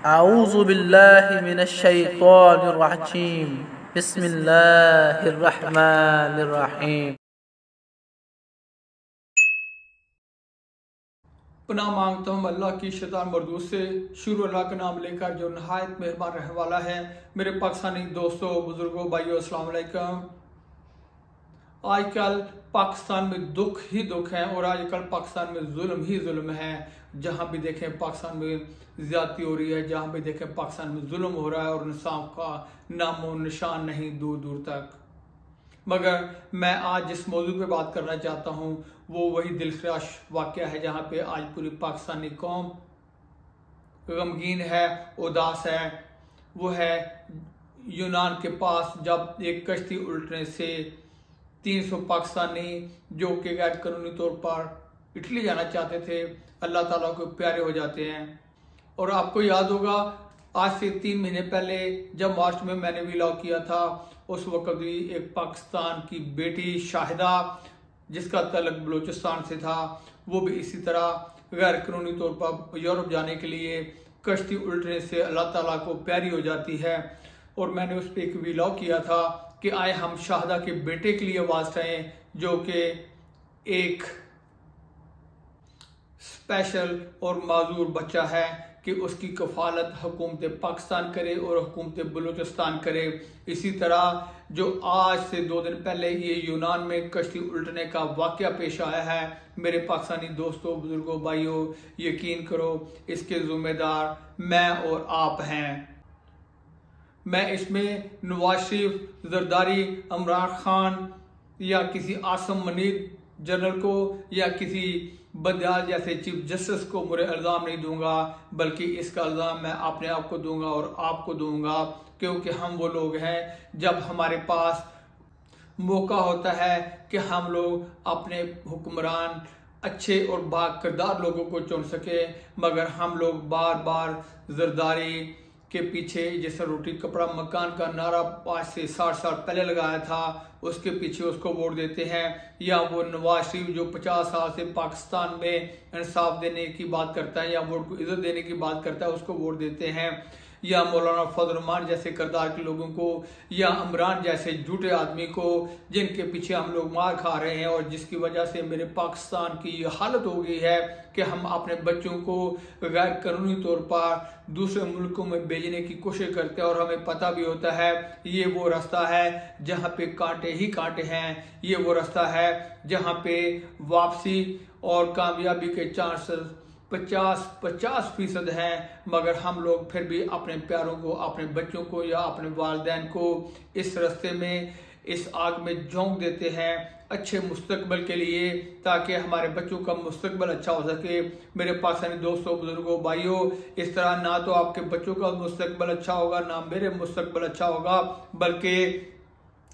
अऊज़ु बिल्लाहि मिनश्शैतानिर्रजीम बिस्मिल्लाहिर्रहमानिर्रहीम। पनाह मांगता हूँ अल्लाह की शैतान मरदूद से। शुरू अल्लाह का नाम लेकर जो नहायत मेहरबान रहने वाला है। मेरे पाकिस्तानी दोस्तों, बुजुर्गों, भाइयों, अस्सलाम वालेकुम। आजकल पाकिस्तान में दुख ही दुख है और आजकल पाकिस्तान में जुल्म ही जुल्म है। जहाँ भी देखें पाकिस्तान में ज्यादती हो रही है, जहाँ भी देखें पाकिस्तान में जुल्म हो रहा है और इंसाफ का नामो निशान नहीं दूर दूर तक। मगर मैं आज जिस मौजू पे बात करना चाहता हूँ वो वही दिलखराश वाक़या है जहाँ पे आज पूरी पाकिस्तानी कौम गमगीन है, उदास है। वो है यूनान के पास जब एक कश्ती उल्टने से 300 पाकिस्तानी जो कि गैर कानूनी तौर पर इटली जाना चाहते थे अल्लाह ताला को प्यारे हो जाते हैं। और आपको याद होगा आज से 3 महीने पहले जब मार्च में मैंने व्लॉग किया था, उस वक्त भी एक पाकिस्तान की बेटी शाहिदा जिसका तल्लुक बलूचिस्तान से था, वो भी इसी तरह गैर कानूनी तौर पर यूरोप जाने के लिए कश्ती उल्टने से अल्लाह ताला को प्यारी हो जाती है। और मैंने उस पर एक व्लॉग किया था कि आए हम शाहिदा के बेटे के लिए आवाज उठाएं जो कि एक स्पेशल और माजूर बच्चा है, कि उसकी कफालत हुकूमत पाकिस्तान करे और हुकूमत बलूचिस्तान करे। इसी तरह जो आज से 2 दिन पहले ये यूनान में कश्ती उल्टने का वाक़या पेश आया है, मेरे पाकिस्तानी दोस्तों, बुजुर्गों, भाइयों, यकीन करो इसके जिम्मेदार मैं और आप हैं। मैं इसमें नवाज शरीफ, जरदारी, इमरान खान या किसी आसम मनीर जनरल को या किसी बंदयाल जैसे चीफ जस्टिस को मुझे इल्ज़ाम नहीं दूंगा, बल्कि इसका इल्ज़ाम मैं अपने आप को दूंगा और आपको दूंगा, क्योंकि हम वो लोग हैं जब हमारे पास मौका होता है कि हम लोग अपने हुक्मरान अच्छे और बाकिरदार लोगों को चुन सके, मगर हम लोग बार बार जरदारी के पीछे जैसे रोटी कपड़ा मकान का नारा आज से 60 साल पहले लगाया था उसके पीछे उसको वोट देते हैं, या वो नवाज शरीफ जो 50 साल से पाकिस्तान में इंसाफ देने की बात करता है या वोट को इज्जत देने की बात करता है उसको वोट देते हैं, या मौलाना फजल रहमान जैसे किरदार के लोगों को, या इमरान जैसे झूठे आदमी को जिनके पीछे हम लोग मार खा रहे हैं और जिसकी वजह से मेरे पाकिस्तान की ये हालत हो गई है कि हम अपने बच्चों को गैर कानूनी तौर पर दूसरे मुल्कों में भेजने की कोशिश करते हैं और हमें पता भी होता है ये वो रास्ता है जहाँ पे कांटे ही कांटे हैं, ये वो रास्ता है जहाँ पे वापसी और कामयाबी के चांसेस 50% हैं, मगर हम लोग फिर भी अपने प्यारों को, अपने बच्चों को या अपने वालिदैन को इस रास्ते में, इस आग में झोंक देते हैं अच्छे मुस्तकबिल के लिए, ताकि हमारे बच्चों का मुस्तकबिल अच्छा हो सके। मेरे पाकिस्तानी दोस्तों, बुजुर्गों, भाइयों, इस तरह ना तो आपके बच्चों का मुस्तकबिल अच्छा होगा ना मेरे मुस्तकबिल अच्छा होगा, बल्कि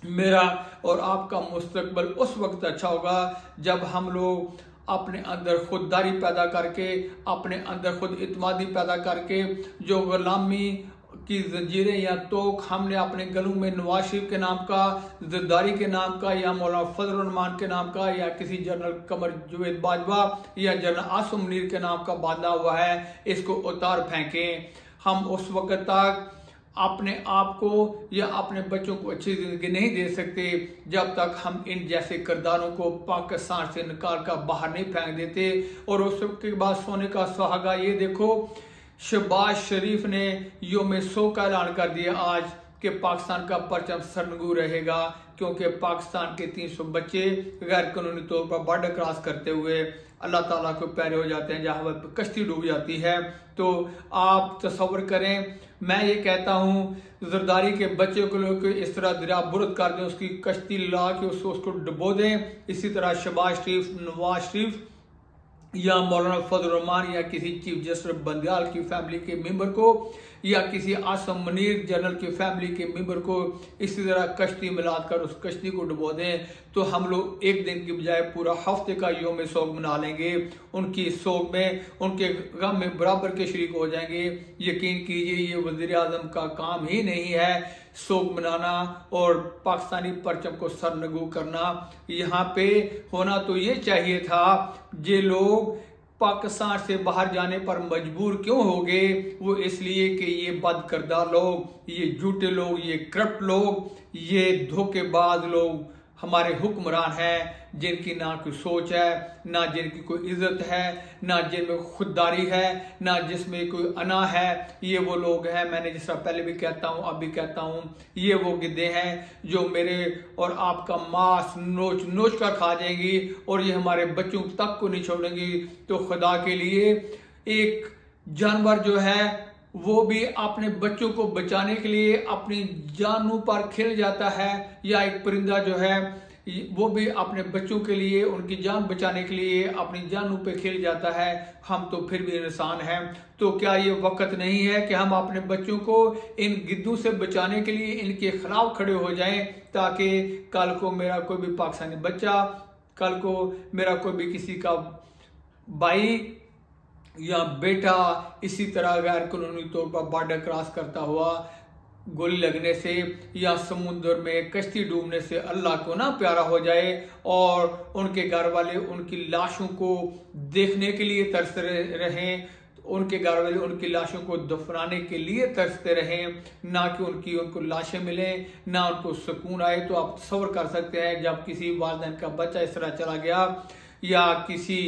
मेरा और आपका मुस्तकबिल उस वक्त अच्छा होगा जब हम लोग अपने अंदर खुददारी पैदा करके, अपने अंदर खुद इत्मादी पैदा करके, जो गुलामी की जंजीरें या तोक हमने अपने गलों में नवाज शरीफ के नाम का, जरदारी के नाम का, या मौलाना फजल रहमान के नाम का, या किसी जनरल कमर जवेद बाजवा या जनरल आसम मुनीर के नाम का बांधा हुआ है, इसको उतार फेंकें। हम उस वक्त तक अपने आप को या अपने बच्चों को अच्छी जिंदगी नहीं दे सकते जब तक हम इन जैसे किरदारों को पाकिस्तान से निकाल कर बाहर नहीं फेंक देते। और उस के बाद सोने का सुहागा ये देखो, शहबाज शरीफ ने योम सो का ऐलान कर दिया आज कि पाकिस्तान का परचम सरनगू रहेगा, क्योंकि पाकिस्तान के 300 बच्चे गैर कानूनी तौर पर बॉर्डर क्रॉस करते हुए अल्लाह ताला को प्यारे हो जाते हैं, जहाँ पर कश्ती डूब जाती है। तो आप तसव्वुर करें, मैं ये कहता हूँ जरदारी के बच्चे को लोग इस तरह दरिया बुरद कर दें, उसकी कश्ती ला के उसको डुबो दें। इसी तरह शहबाज शरीफ, नवाज शरीफ या मौलाना फजल रहमान या किसी चीफ जस्टिस बंदयाल की फैमिली के मेंबर को या किसी आसम मनीर जनरल की फैमिली के मेंबर को इसी तरह कश्ती मिलाकर उस कश्ती को डुबो दें, तो हम लोग एक दिन की बजाय पूरा हफ्ते का योम सोग मना लेंगे। उनकी सोग में, उनके गम में बराबर के शरीक हो जाएंगे। यकीन कीजिए ये वजीर आजम का काम ही नहीं है सोग मनाना और पाकिस्तानी परचम को सरनगू करना। यहाँ पे होना तो ये चाहिए था, ये लोग पाकिस्तान से बाहर जाने पर मजबूर क्यों हो गए? वो इसलिए कि ये बद किरदार लोग, ये झूठे लोग, ये करप्ट लोग, ये धोखेबाज लोग हमारे हुक्मरान हैं, जिनकी ना कोई सोच है, ना जिनकी कोई इज्जत है, ना जिनमें खुददारी है, ना जिसमें कोई अना है। ये वो लोग हैं, मैंने जिस तरह पहले भी कहता हूँ, अब भी कहता हूँ, ये वो गिद्धे हैं जो मेरे और आपका मांस नोच नोच कर खा जाएंगी और ये हमारे बच्चों तक को नहीं छोड़ेंगी। तो खुदा के लिए, एक जानवर जो है वो भी अपने बच्चों को बचाने के लिए अपनी जानों पर खेल जाता है, या एक परिंदा जो है वो भी अपने बच्चों के लिए, उनकी जान बचाने के लिए अपनी जानों पे खेल जाता है। हम तो फिर भी इंसान हैं। तो क्या ये वक्त नहीं है कि हम अपने बच्चों को इन गिद्धों से बचाने के लिए इनके खिलाफ खड़े हो जाएं, ताकि कल को मेरा कोई भी पाकिस्तानी बच्चा, कल को मेरा कोई भी किसी का भाई या बेटा इसी तरह गैर कानूनी तौर पर बॉर्डर क्रॉस करता हुआ गोली लगने से या समुद्र में कश्ती डूबने से अल्लाह को ना प्यारा हो जाए, और उनके घर वाले उनकी लाशों को देखने के लिए तरसते रहें, उनके घर वाले उनकी लाशों को दफनाने के लिए तरसते रहें, ना कि उनको लाशें मिलें, ना उनको सुकून आए। तो आप तसव्वुर कर सकते हैं, जब किसी वालिदैन का बच्चा इस तरह चला गया, या किसी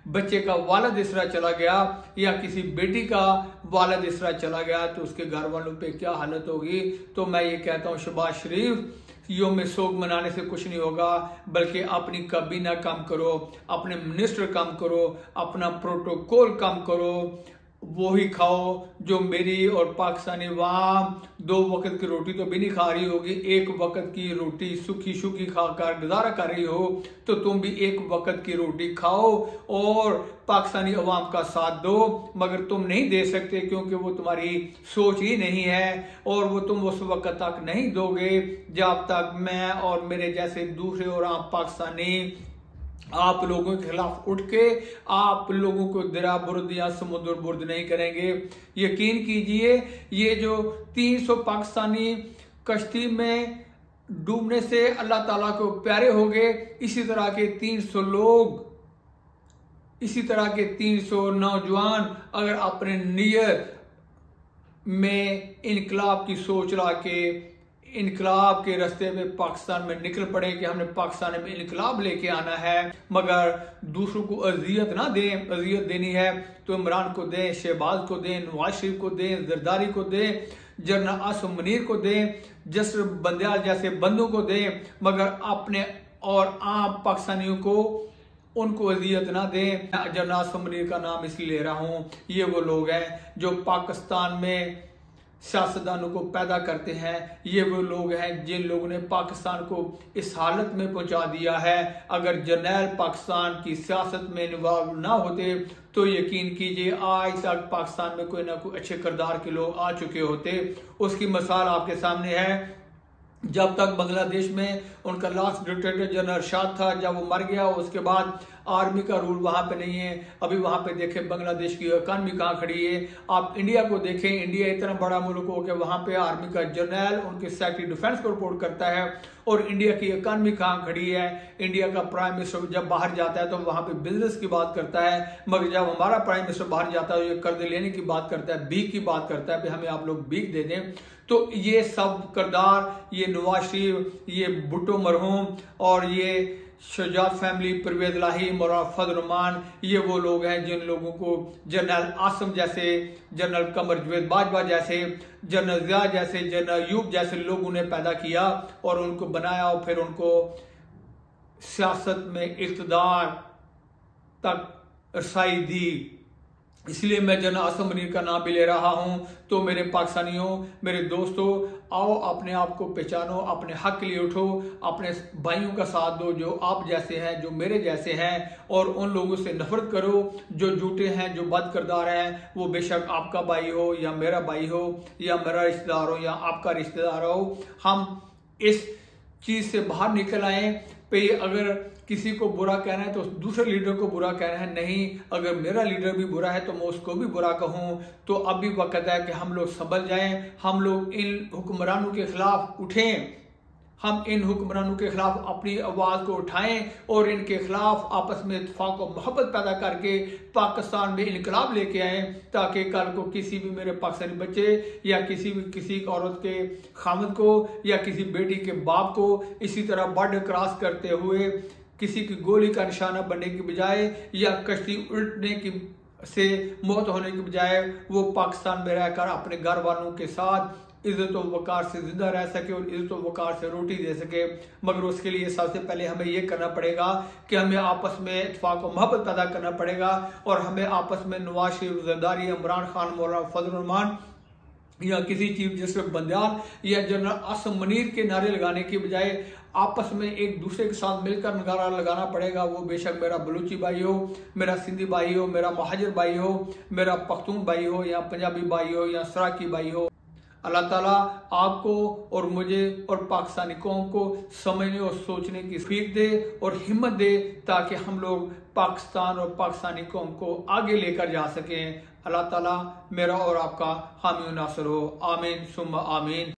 बच्चे का वालिद इस तरह चला गया, या किसी बेटी का वालिद इस तरह चला गया, तो उसके घर वालों पे क्या हालत होगी। तो मैं ये कहता हूँ, शहबाज शरीफ, योम सोग मनाने से कुछ नहीं होगा, बल्कि अपनी काबीना कम करो, अपने मिनिस्टर कम करो, अपना प्रोटोकॉल कम करो, वो ही खाओ जो मेरी और पाकिस्तानी वहाँ 2 वक्त की रोटी तो भी नहीं खा रही होगी, 1 वक्त की रोटी सूखी सूखी खाकर गुजारा कर रही हो, तो तुम भी 1 वक्त की रोटी खाओ और पाकिस्तानी अवाम का साथ दो। मगर तुम नहीं दे सकते, क्योंकि वो तुम्हारी सोच ही नहीं है, और वो तुम उस वक्त तक नहीं दोगे जब तक मैं और मेरे जैसे दूसरे और आम पाकिस्तानी आप लोगों के खिलाफ उठ के आप लोगों को दरिया बुर्द या समुद्र बुर्द नहीं करेंगे। यकीन कीजिए, ये जो 300 पाकिस्तानी कश्ती में डूबने से अल्लाह ताला को प्यारे हो गए, इसी तरह के 300 लोग, इसी तरह के 300 नौजवान अगर अपने नियत में इनकलाब की सोच ला के इनकलाब के रास्ते में पाकिस्तान में निकल पड़े कि हमने पाकिस्तान में इनकलाब लेके आना है, मगर दूसरों को अजियत ना दें, अजियत देनी है तो इमरान को दें, शहबाज को दें, नवाज शरीफ को दें, जरदारी को दें, जनरल आसिम मुनीर को दें, जसर बंदियाल जैसे बंदों को दें, मगर अपने और आम पाकिस्तानियों को उनको अजियत ना दें। जनरल आसिम मुनीर का नाम इसलिए ले रहा हूँ, ये वो लोग हैं जो पाकिस्तान में सियासतदानों को पैदा करते हैं, ये वो लोग हैं जिन लोगों ने पाकिस्तान को इस हालत में पहुंचा दिया है। अगर जर्नैल पाकिस्तान की सियासत में इन्वॉल्व ना होते तो यकीन कीजिए आज तक पाकिस्तान में कोई ना कोई अच्छे किरदार के लोग आ चुके होते। उसकी मिसाल आपके सामने है, जब तक बांग्लादेश में उनका लास्ट डिक्टेटर जनरल अरशद था, जब वो मर गया उसके बाद आर्मी का रूल वहां पे नहीं है। अभी वहां पे देखें बांग्लादेश की इकॉनमी कहाँ खड़ी है। आप इंडिया को देखें, इंडिया इतना बड़ा मुल्क हो गया, वहां पे आर्मी का जनरल उनके सेक्रेटरी डिफेंस को रिपोर्ट करता है, और इंडिया की इकॉनमी कहाँ खड़ी है। इंडिया का प्राइम मिनिस्टर जब बाहर जाता है तो वहां पे बिजनेस की बात करता है, मगर जब हमारा प्राइम मिनिस्टर बाहर जाता है ये कर्ज लेने की बात करता है, भीख की बात करता है, हमें आप लोग भीख दे दें। तो ये सब किरदार, ये नवाज शरीफ, ये भुट्टो मरहूम और ये शुजात फैमिली, परवेज लाही, मौलाना फजल रहमान, ये वो लोग हैं जिन लोगों को जनरल आसम जैसे, जनरल कमर जवेद बाजवा जैसे, जनरल जिया जैसे, जनरल यूब जैसे लोगों ने पैदा किया और उनको बनाया और फिर उनको सियासत में इक़्तिदार तक रसाई दी। इसलिए मैं जनरल आसिम मुनीर का नाम भी ले रहा हूं। तो मेरे पाकिस्तानियों, मेरे दोस्तों, आओ अपने आप को पहचानो, अपने हक के लिए उठो, अपने भाइयों का साथ दो जो आप जैसे हैं, जो मेरे जैसे हैं, और उन लोगों से नफरत करो जो झूठे हैं, जो बद किरदार हैं। वो बेशक आपका भाई हो या मेरा भाई हो या मेरा रिश्तेदार हो या आपका रिश्तेदार हो, हम इस चीज से बाहर निकल आए। पे अगर किसी को बुरा कहना है तो दूसरे लीडर को बुरा कहना है, नहीं, अगर मेरा लीडर भी बुरा है तो मैं उसको भी बुरा कहूं। तो अब भी वक्त है कि हम लोग संभल जाएं, हम लोग इन हुक्मरानों के खिलाफ उठें, हम इन हुक्मरानों के खिलाफ अपनी आवाज़ को उठाएं और इनके खिलाफ आपस में इत्तेफाक और मोहब्बत पैदा करके पाकिस्तान में इनकलाब लेके आएँ, ताकि कल को किसी भी मेरे पाकिस्तानी बच्चे या किसी औरत के खामद को या किसी बेटी के बाप को इसी तरह बॉर्डर क्रॉस करते हुए किसी की गोली का निशाना बनने की बजाय या कश्ती उल्टने की से मौत होने की बजाय वो पाकिस्तान में रहकर अपने घर वालों के साथ इज्जत व वकार से जिंदा रह सके और इज्जत व वकार से रोटी दे सके। मगर उसके लिए सबसे पहले हमें ये करना पड़ेगा कि हमें आपस में इत्तेफाक और मोहब्बत पैदा करना पड़ेगा और हमें आपस में नवाज शरीफ, जरदारी, इमरान खान, मौलाना फजल रहमान या किसी चीफ जस्टिस बंदियाल या जनरल आसम मनीर के नारे लगाने की बजाय आपस में एक दूसरे के साथ मिलकर नारा लगाना पड़ेगा। वो बेशक मेरा बलूची भाई हो, मेरा सिंधी भाई हो, मेरा महाजर भाई हो, मेरा पख्तून भाई हो या पंजाबी भाई हो या सराकी भाई हो। अल्लाह ताला आपको और मुझे और पाकिस्तानी कौम को समझने और सोचने की सीख दे और हिम्मत दे, ताकि हम लोग पाकिस्तान और पाकिस्तानी कौम को आगे लेकर जा सकें। अल्लाह ताला मेरा और आपका हामी नासर हो। आमीन सुम्मा आमीन।